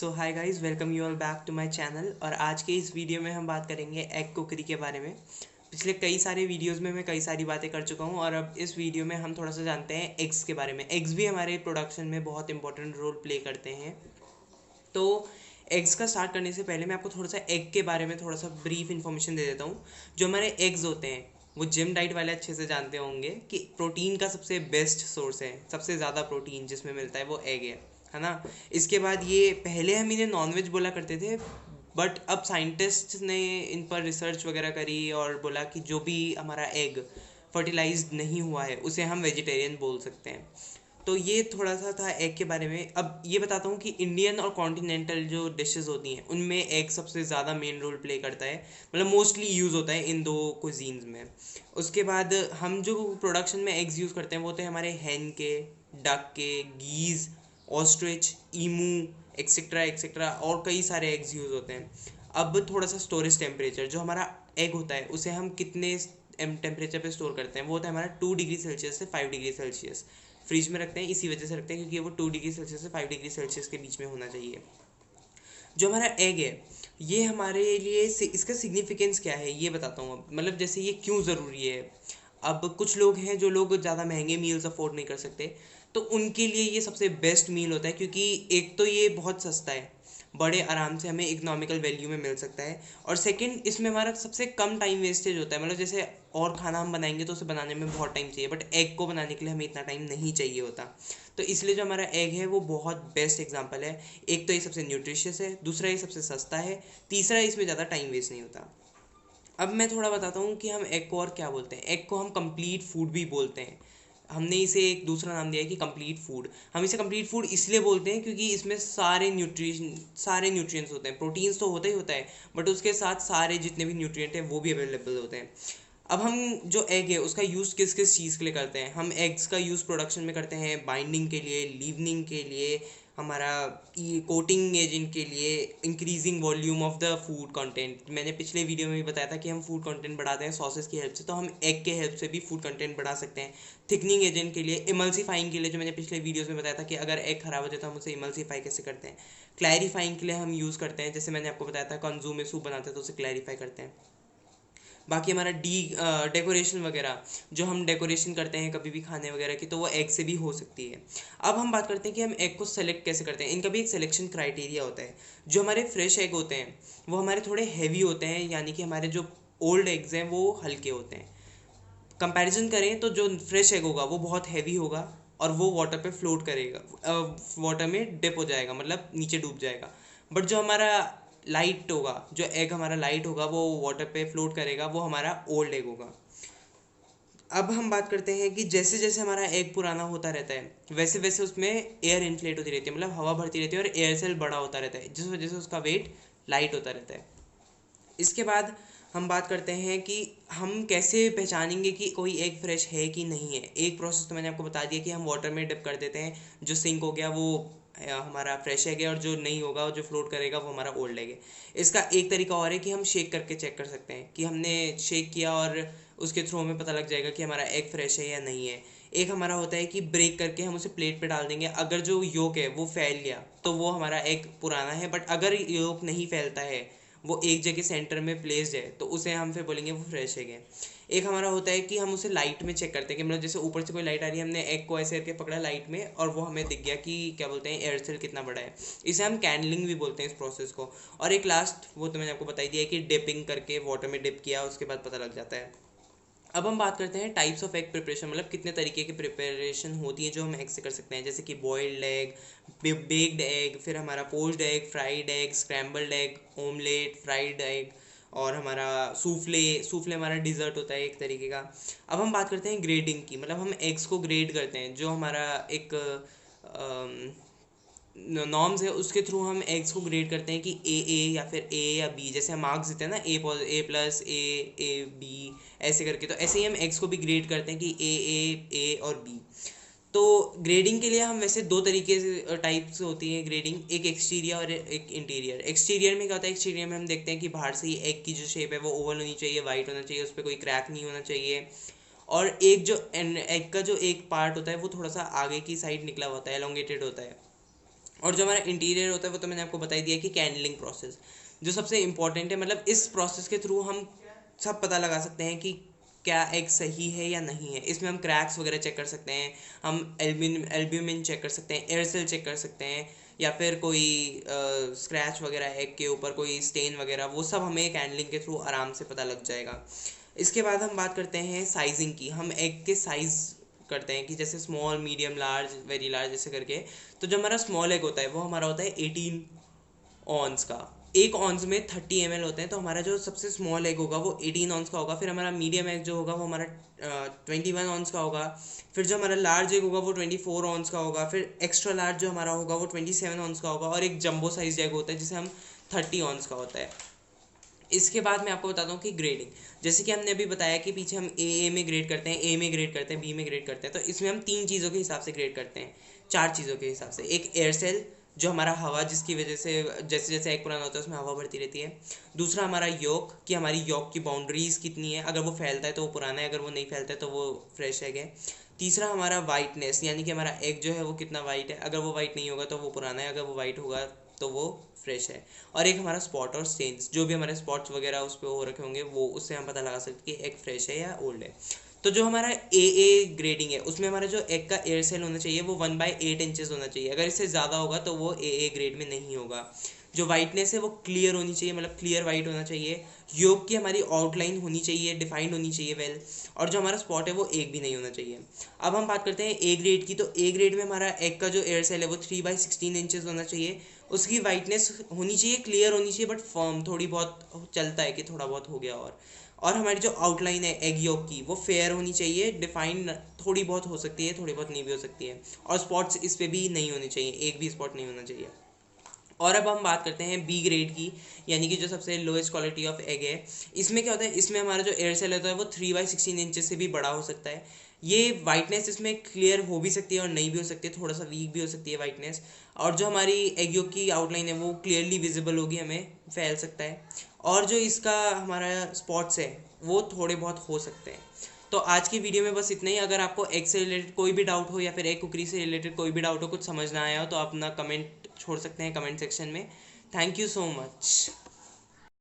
So hi guys, welcome you all back to my channel. और आज के इस वीडियो में हम बात करेंगे एग कुकरी के बारे में। पिछले कई सारे वीडियोस में मैं कई सारी बातें कर चुका हूँ और अब इस वीडियो में हम थोड़ा सा जानते हैं एग्स के बारे में। एग्स भी हमारे प्रोडक्शन में बहुत इंपॉर्टेंट रोल प्ले करते हैं। तो एग्स का स्टार्ट करने से पहले मैं आपको थोड़ा सा एग के बारे में थोड़ा सा ब्रीफ इन्फॉर्मेशन दे देता हूँ। जो हमारे एग्स होते हैं वो जिम डाइट वाले अच्छे से जानते होंगे कि प्रोटीन का सबसे बेस्ट सोर्स है। सबसे ज़्यादा प्रोटीन जिसमें मिलता है वो एग है ना। इसके बाद ये पहले हम इन्हें नॉनवेज बोला करते थे, बट अब साइंटिस्ट ने इन पर रिसर्च वगैरह करी और बोला कि जो भी हमारा एग फर्टिलाइज्ड नहीं हुआ है उसे हम वेजिटेरियन बोल सकते हैं। तो ये थोड़ा सा था एग के बारे में। अब ये बताता हूँ कि इंडियन और कॉन्टिनेंटल जो डिशेस होती हैं उनमें एग सबसे ज़्यादा मेन रोल प्ले करता है, मतलब मोस्टली यूज़ होता है इन दो कुजीन्स में। उसके बाद हम जो प्रोडक्शन में एग्स यूज़ करते हैं वो होते हैं हमारे हैन के, डक के, गीज़, ऑस्ट्रिच, ईमू, एक्सेट्रा एक्सेट्रा, और कई सारे एग्स यूज़ होते हैं। अब थोड़ा सा स्टोरेज टेम्परेचर, जो हमारा एग होता है उसे हम कितने टेम्परेचर पे स्टोर करते हैं वो होता है हमारा 2 डिग्री सेल्सियस से 5 डिग्री सेल्सियस। फ्रिज में रखते हैं इसी वजह से रखते हैं क्योंकि वो 2 डिग्री सेल्सियस से 5 डिग्री सेल्सियस के बीच में होना चाहिए। जो हमारा एग है ये हमारे लिए इसका सिग्निफिकेंस क्या है ये बताता हूँ। अब मतलब जैसे ये क्यों ज़रूरी है। अब कुछ लोग हैं जो लोग ज़्यादा महंगे मील्स अफोर्ड नहीं कर सकते, तो उनके लिए ये सबसे बेस्ट मील होता है क्योंकि एक तो ये बहुत सस्ता है, बड़े आराम से हमें इकोनॉमिकल वैल्यू में मिल सकता है। और सेकंड, इसमें हमारा सबसे कम टाइम वेस्टेज होता है। मतलब जैसे और खाना हम बनाएंगे तो उसे बनाने में बहुत टाइम चाहिए, बट एग को बनाने के लिए हमें इतना टाइम नहीं चाहिए होता। तो इसलिए जो हमारा एग है वो बहुत बेस्ट एग्जांपल है। एक तो ये सबसे न्यूट्रिशियस है, दूसरा ये सबसे सस्ता है, तीसरा इसमें ज़्यादा टाइम वेस्ट नहीं होता। अब मैं थोड़ा बताता हूँ कि हम एग को और क्या बोलते हैं। एग को हम कंप्लीट फूड भी बोलते हैं। हमने इसे एक दूसरा नाम दिया है कि कंप्लीट फूड। हम इसे कंप्लीट फूड इसलिए बोलते हैं क्योंकि इसमें सारे न्यूट्रिएंट्स होते हैं। प्रोटीन्स तो होता ही होता है, बट उसके साथ सारे जितने भी न्यूट्रिएंट हैं वो भी अवेलेबल होते हैं। अब हम जो एग है उसका यूज़ किस किस चीज़ के लिए करते हैं। हम एग्स का यूज़ प्रोडक्शन में करते हैं बाइंडिंग के लिए, लीवनिंग के लिए, हमारा कोटिंग एजेंट के लिए, increasing volume of the food content. मैंने पिछले वीडियो में भी बताया था कि हम फूड कंटेंट बढ़ाते हैं सॉसेस की हेल्प से, तो हम एग के हेल्प से भी फूड कंटेंट बढ़ा सकते हैं। थिकनिंग एजेंट के लिए, इमल्सीफाइंग के लिए, जो मैंने पिछले वीडियोस में बताया था कि अगर एग खराब हो जाए तो हम उसे इमल्सीफाई कैसे करते हैं। क्लैरिफाइंग के लिए हम यूज़ करते हैं, जैसे मैंने आपको बताया था कंजू में सूप बनाते हैं तो उसे क्लैरिफाई करते हैं। बाकी हमारा डेकोरेशन वगैरह, जो हम डेकोरेशन करते हैं कभी भी खाने वगैरह की, तो वो एग से भी हो सकती है। अब हम बात करते हैं कि हम एग को सेलेक्ट कैसे करते हैं। इनका भी एक सिलेक्शन क्राइटेरिया होता है। जो हमारे फ्रेश एग होते हैं वो हमारे थोड़े हैवी होते हैं, यानी कि हमारे जो ओल्ड एग्स हैं वो हल्के होते हैं। कंपैरिजन करें तो जो फ्रेश एग होगा वो बहुत हैवी होगा और वो वाटर पे फ्लोट करेगा, वाटर में डिप हो जाएगा, मतलब नीचे डूब जाएगा। बट जो हमारा लाइट होगा, जो एग हमारा लाइट होगा वो वाटर पे फ्लोट करेगा, वो हमारा ओल्ड एग होगा। अब हम बात करते हैं कि जैसे जैसे हमारा एग पुराना होता रहता है वैसे वैसे उसमें एयर इन्फ्लेट होती रहती है, मतलब हवा भरती रहती है और एयर सेल बड़ा होता रहता है, जिस वजह से उसका वेट लाइट होता रहता है। इसके बाद हम बात करते हैं कि हम कैसे पहचानेंगे कि कोई एग फ्रेश है कि नहीं है। एक प्रोसेस तो मैंने आपको बता दिया कि हम वाटर में डिप कर देते हैं, जो सिंक हो गया वो हमारा फ्रेश एग है, और जो नहीं होगा जो फ्लोट करेगा वो हमारा ओल्ड एग है। इसका एक तरीका और है कि हम शेक करके चेक कर सकते हैं कि हमने शेक किया और उसके थ्रू हमें पता लग जाएगा कि हमारा एग फ्रेश है या नहीं है। एक हमारा होता है कि ब्रेक करके हम उसे प्लेट पे डाल देंगे, अगर जो योक है वो फैल गया तो वो हमारा एग पुराना है, बट अगर योक नहीं फैलता है, वो एक जगह सेंटर में प्लेस्ड है, तो उसे हम फिर बोलेंगे वो फ्रेश एग है। एक हमारा होता है कि हम उसे लाइट में चेक करते हैं कि मतलब जैसे ऊपर से कोई लाइट आ रही है, हमने एग को ऐसे करके पकड़ा लाइट में और वो हमें दिख गया कि क्या बोलते हैं एयर सेल कितना बड़ा है। इसे हम कैंडलिंग भी बोलते हैं इस प्रोसेस को। और एक लास्ट वो तो मैंने आपको बता ही दिया कि डिपिंग करके वाटर में डिप किया उसके बाद पता लग जाता है। अब हम बात करते हैं टाइप्स ऑफ एग प्रिपरेशन, मतलब कितने तरीके की प्रिपरेशन होती है जो हम एग से कर सकते हैं। जैसे कि बॉइल्ड एग, बेक्ड एग, फिर हमारा poached egg, fried egg, scrambled egg, omelette, fried egg, और हमारा सूफले। सूफले हमारा डिज़र्ट होता है एक तरीके का। अब हम बात करते हैं ग्रेडिंग की, मतलब हम एग्स को ग्रेड करते हैं। जो हमारा एक नॉर्म्स है उसके थ्रू हम एग्स को ग्रेड करते हैं कि ए या फिर ए या बी। जैसे हम मार्क्स देते हैं ना, ए प्लस, ए बी, ऐसे करके, तो ऐसे ही हम एग्स को भी ग्रेड करते हैं कि ए और बी। तो ग्रेडिंग के लिए हम वैसे दो तरीके से टाइप्स होती है ग्रेडिंग, एक एक्सटीरियर और एक इंटीरियर। एक्सटीरियर में क्या होता है, एक्सटीरियर में हम देखते हैं कि बाहर से ही एग की जो शेप है वो ओवल होनी चाहिए, वाइट होना चाहिए, उस पर कोई क्रैक नहीं होना चाहिए। और एक जो एग का जो एक पार्ट होता है वो थोड़ा सा आगे की साइड निकला होता है, एलोंगेटेड होता है। और जो हमारा इंटीरियर होता है वो तो मैंने आपको बता ही दिया कि कैंडलिंग प्रोसेस जो सबसे इम्पॉर्टेंट है। मतलब इस प्रोसेस के थ्रू हम सब पता लगा सकते हैं कि क्या एग सही है या नहीं है। इसमें हम क्रैक्स वगैरह चेक कर सकते हैं, हम एल्ब्यूमिन चेक कर सकते हैं, एयर सेल चेक कर सकते हैं, या फिर कोई स्क्रैच वगैरह एग के ऊपर कोई स्टेन वगैरह, वो सब हमें कैंडलिंग के थ्रू आराम से पता लग जाएगा। इसके बाद हम बात करते हैं साइजिंग की। हम एग के साइज़ करते हैं कि जैसे small, medium, large, very large ऐसे करके। तो जो हमारा स्मॉल एग होता है वो हमारा होता है 18 ऑन्स का। एक ऑन्स में 30 ml होते हैं, तो हमारा जो सबसे स्मॉल एग होगा वो 18 ऑन्स का होगा। फिर हमारा मीडियम एग जो होगा वो हमारा 21 ऑन्स का होगा। फिर जो हमारा लार्ज एग होगा वो 24 ऑन्स का होगा। फिर एक्स्ट्रा लार्ज जो हमारा होगा वो 27 ऑन्स का होगा। और एक जंबो साइज एग होता है जिसे हम 30 ऑन्स का होता है। इसके बाद मैं आपको बताता हूँ कि ग्रेडिंग, जैसे कि हमने अभी बताया कि पीछे हम ए में ग्रेड करते हैं, ए में ग्रेड करते हैं, बी में ग्रेड करते हैं। तो इसमें हम 3 चीज़ों के हिसाब से ग्रेड करते हैं, 4 चीज़ों के हिसाब से। एक एयर सेल जो हमारा हवा, जिसकी वजह से जैसे जैसे एग पुराना होता है उसमें हवा बढ़ती रहती है। दूसरा हमारा योक, कि हमारी योक की बाउंड्रीज कितनी है, अगर वो फैलता है तो वो पुराना है, अगर वो नहीं फैलता है तो वो फ्रेश एग है। तीसरा हमारा वाइटनेस, यानी कि हमारा एग जो है वो कितना वाइट है, अगर वो वाइट नहीं होगा तो वो पुराना है, अगर वो वाइट होगा तो वो फ्रेश है। और एक हमारा स्पॉट और स्टेन्स, जो भी हमारे स्पॉट्स वगैरह उस पर हो रखे होंगे वो, उससे हम पता लगा सकते हैं कि एग फ्रेश है या ओल्ड है। तो जो हमारा ए ग्रेडिंग है उसमें हमारा जो एग का एयर सेल होना चाहिए वो 1/8 इंचेस होना चाहिए। अगर इससे ज़्यादा होगा तो वो ए ग्रेड में नहीं होगा। जो वाइटनेस है वो क्लियर होनी चाहिए, मतलब क्लियर वाइट होना चाहिए। योग की हमारी आउटलाइन होनी चाहिए, डिफाइंड होनी चाहिए वेल। और जो हमारा स्पॉट है वो एक भी नहीं होना चाहिए। अब हम बात करते हैं ए ग्रेड की। तो ए ग्रेड में हमारा एग का जो एयर सेल है वो 3/16 इंचेस होना चाहिए। उसकी वाइटनेस होनी चाहिए, क्लियर होनी चाहिए, बट फर्म, थोड़ी बहुत चलता है कि थोड़ा बहुत हो गया। और हमारी जो आउटलाइन है एग योग की वो फेयर होनी चाहिए, डिफाइंड थोड़ी बहुत हो सकती है, थोड़ी बहुत नहीं भी हो सकती है। और स्पॉट्स इस पर भी नहीं होने चाहिए, एक भी स्पॉट नहीं होना चाहिए। और अब हम बात करते हैं बी ग्रेड की, यानी कि जो सबसे लोएस्ट क्वालिटी ऑफ एग है। इसमें क्या होता है, इसमें हमारा जो एयर सेल होता है वो 3/16 इंचेस से भी बड़ा हो सकता है। ये वाइटनेस इसमें क्लियर हो भी सकती है और नहीं भी हो सकती है, थोड़ा सा वीक भी हो सकती है वाइटनेस। और जो हमारी एग योग की आउटलाइन है वो क्लियरली विजिबल होगी, हमें फैल सकता है। और जो इसका हमारा स्पॉट्स है वो थोड़े बहुत हो सकते हैं। तो आज की वीडियो में बस इतना ही। अगर आपको एग से रिलेटेड कोई भी डाउट हो या फिर एग कुकरी से रिलेटेड कोई भी डाउट हो, कुछ समझ ना आया हो, तो आप अपना कमेंट छोड़ सकते हैं कमेंट सेक्शन में। Thank you so much.